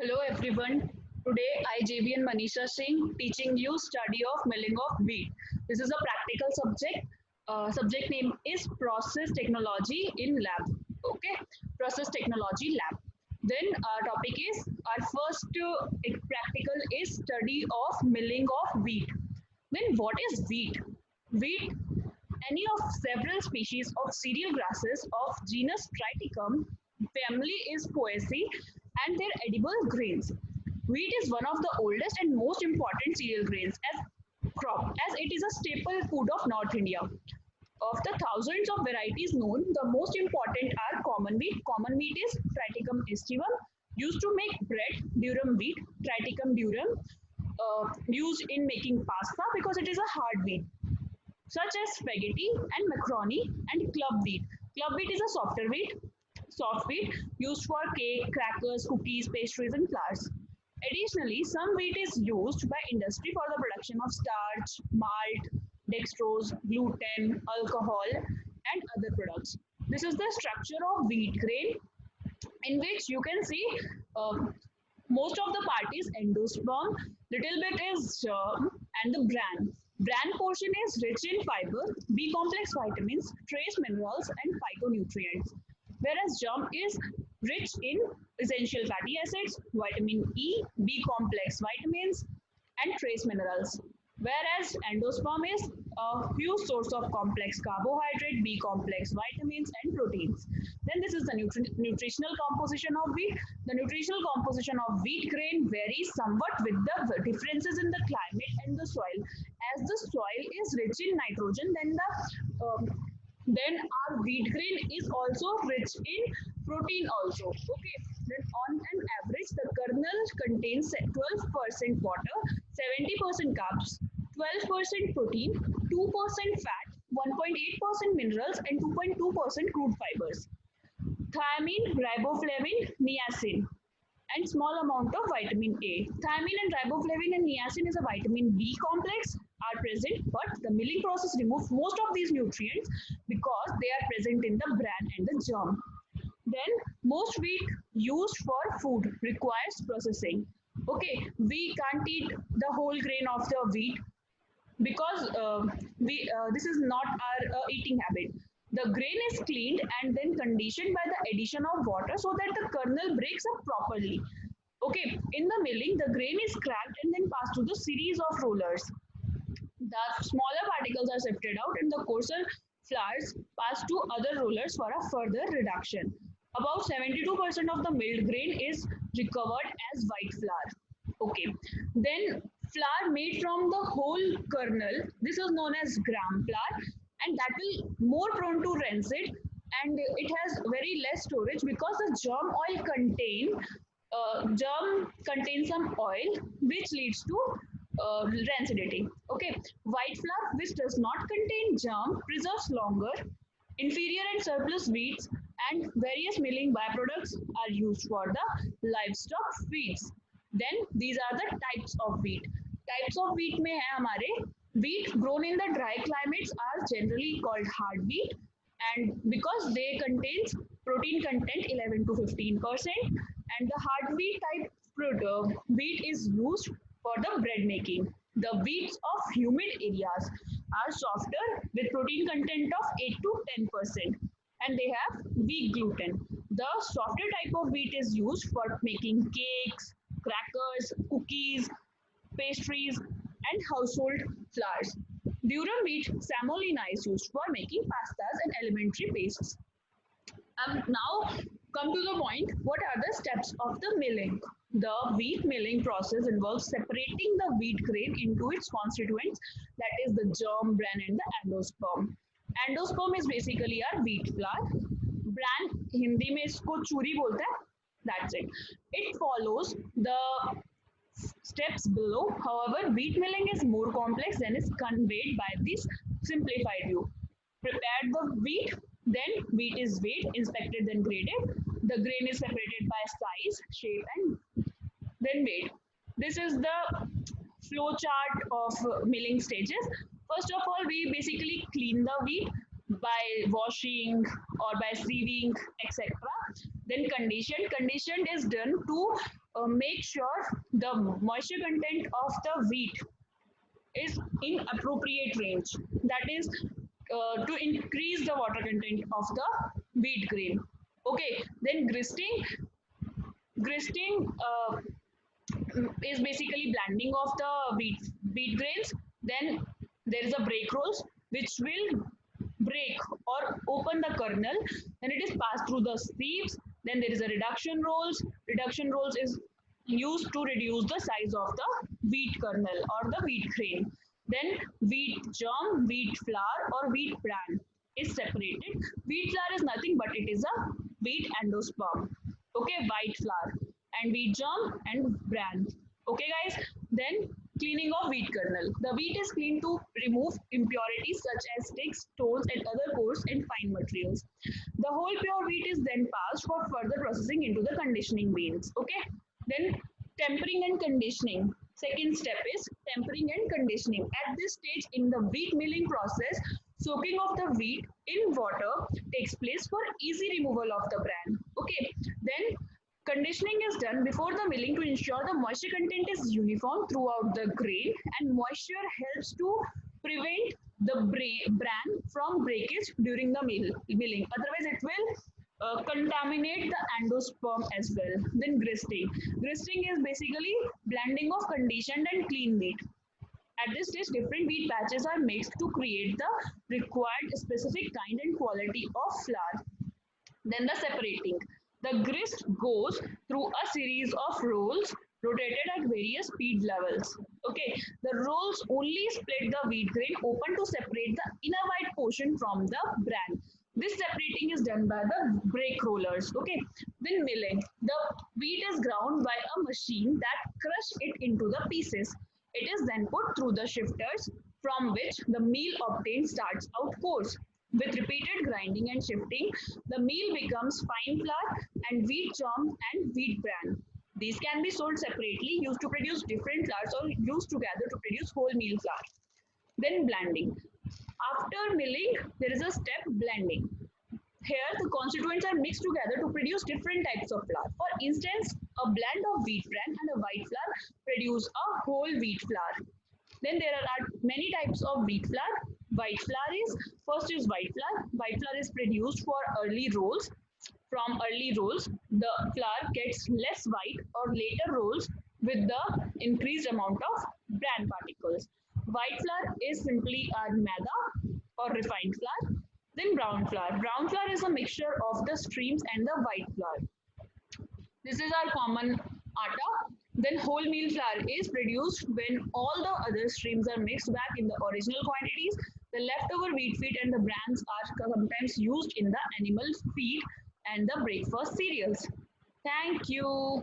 Hello everyone. Today I JV'n Manisha Singh teaching you study of milling of wheat. This is a practical subject. Subject name is process technology in lab. Okay, process technology lab. Then our topic is our first practical is study of milling of wheat. Then what is wheat? Wheat, any of several species of cereal grasses of genus Triticum, family is Poaceae, and their edible grains. Wheat is one of the oldest and most important cereal grains as crop, as it is a staple food of North India. Of the thousands of varieties known, the most important are common wheat. Common wheat is Triticum aestivum, used to make bread, durum wheat, Triticum durum, used in making pasta because it is a hard wheat, such as spaghetti and macaroni, and club wheat. Club wheat is a softer wheat, soft wheat used for cake, crackers, cookies, pastries, and flours. Additionally, some wheat is used by industry for the production of starch, malt, dextrose, gluten, alcohol, and other products. This is the structure of wheat grain, in which you can see most of the part is endosperm, little bit is germ, and the bran. Bran portion is rich in fiber, B complex vitamins, trace minerals, and phytonutrients, whereas germ is rich in essential fatty acids, vitamin E, B complex vitamins, and trace minerals. Whereas endosperm is a huge source of complex carbohydrate, B complex vitamins, and proteins. Then this is the nutritional composition of wheat. The nutritional composition of wheat grain varies somewhat with the differences in the climate and the soil. As the soil is rich in nitrogen, then our wheat grain is also rich in protein also. Okay, then on an average the kernel contains 12% water, 70% carbs, 12% protein, 2% fat, 1.8% minerals, and 2.2% crude fibers. Thiamine, riboflavin, niacin, and small amount of vitamin A. Thiamine and riboflavin and niacin is a vitamin B complex are present, but the milling process removes most of these nutrients because they are present in the bran and the germ. Then most wheat used for food requires processing. Okay, we can't eat the whole grain of the wheat because we this is not our eating habit. The grain is cleaned and then conditioned by the addition of water so that the kernel breaks up properly. Okay, in the milling, the grain is cracked and then passed through the series of rollers. The smaller particles are sifted out and the coarser flours passed to other rollers for a further reduction. About 72% of the milled grain is recovered as white flour. Okay, then flour made from the whole kernel, this is known as gram flour, and that will more prone to rancid, and it has very less storage because the germ contains some oil which leads to rancidity. Okay, white flour which does not contain germ preserves longer. Inferior and surplus wheats and various milling byproducts are used for the livestock feeds. Then these are the types of wheat. Types of wheat में है हमारे wheat grown in the dry climates are generally called hard wheat, and because they contains protein content 11 to 15%, and the hard wheat type wheat is used for the bread making. The wheats of humid areas are softer with protein content of 8 to 10%, and they have weak gluten. The softer type of wheat is used for making cakes, crackers, cookies, pastries, and household flours. Durum wheat semolina is used for making pastas and elementary pastes. Now come to the point, what are the steps of the milling? The wheat milling process involves separating the wheat grain into its constituents, that is the germ, bran, and the endosperm. Endosperm is basically our wheat flour. Bran Hindi में इसको चूरी बोलते हैं. That's it. It follows the steps below. However, wheat milling is more complex than is conveyed by this simplified view. Prepared the wheat, then wheat is weighed, inspected, then graded. The grain is separated by size, shape, and then weighed. This is the flow chart of milling stages. First of all, we basically clean the wheat by washing or by sieving, etc. Then conditioned. Conditioned is done to make sure the moisture content of the wheat is in appropriate range. That is to increase the water content of the wheat grain. Okay, then gristing is basically blending of the wheat grains. Then there is a break rolls which will break or open the kernel. Then it is passed through the sieves. Then there is a reduction rolls. Reduction rolls is used to reduce the size of the wheat kernel or the wheat grain. Then wheat germ, wheat flour or wheat bran is separated. Wheat flour is nothing but it is a wheat endosperm. Okay, white flour and wheat germ and bran. Okay, guys. Then cleaning of wheat kernel. The wheat is cleaned to remove impurities such as sticks, stones, and other coarse and fine materials. The whole pure wheat is then passed for further processing into the conditioning beans. Okay. Then tempering and conditioning. Second step is tempering and conditioning. At this stage in the wheat milling process, soaking of the wheat in water takes place for easy removal of the bran. Okay. Then conditioning is done before the milling to ensure the moisture content is uniform throughout the grain, and moisture helps to prevent the bran from breakage during the milling. Otherwise, it will contaminate the endosperm as well. Then gristing. Gristing is basically blending of conditioned and clean wheat. At this stage, different wheat batches are mixed to create the required specific kind and quality of flour. Then the separating. The grist goes through a series of rolls rotated at various speed levels. Okay, the rolls only split the wheat grain open to separate the inner white portion from the bran. This separating is done by the brake rollers. Okay, then milling. The wheat is ground by a machine that crush it into the pieces. It is then put through the shifters from which the meal obtained starts out coarse. With repeated grinding and shifting, the meal becomes fine flour and wheat germ and wheat bran. These can be sold separately, used to produce different flours, or used together to produce wholemeal flour. Then blending. After milling, there is a step blending. Here, the constituents are mixed together to produce different types of flour. For instance, a blend of wheat bran and a white flour produce a whole wheat flour. Then there are many types of wheat flour. White flour is first is white flour. White flour is produced for early rolls. From early rolls, the flour gets less white or later rolls with the increased amount of bran particles. White flour is simply a maida or refined flour. Then brown flour. Brown flour is a mixture of the streams and the white flour. This is our common atta. Then wholemeal flour is produced when all the other streams are mixed back in the original quantities. The leftover wheat feed and the brans are sometimes used in the animal feed and the breakfast cereals. Thank you.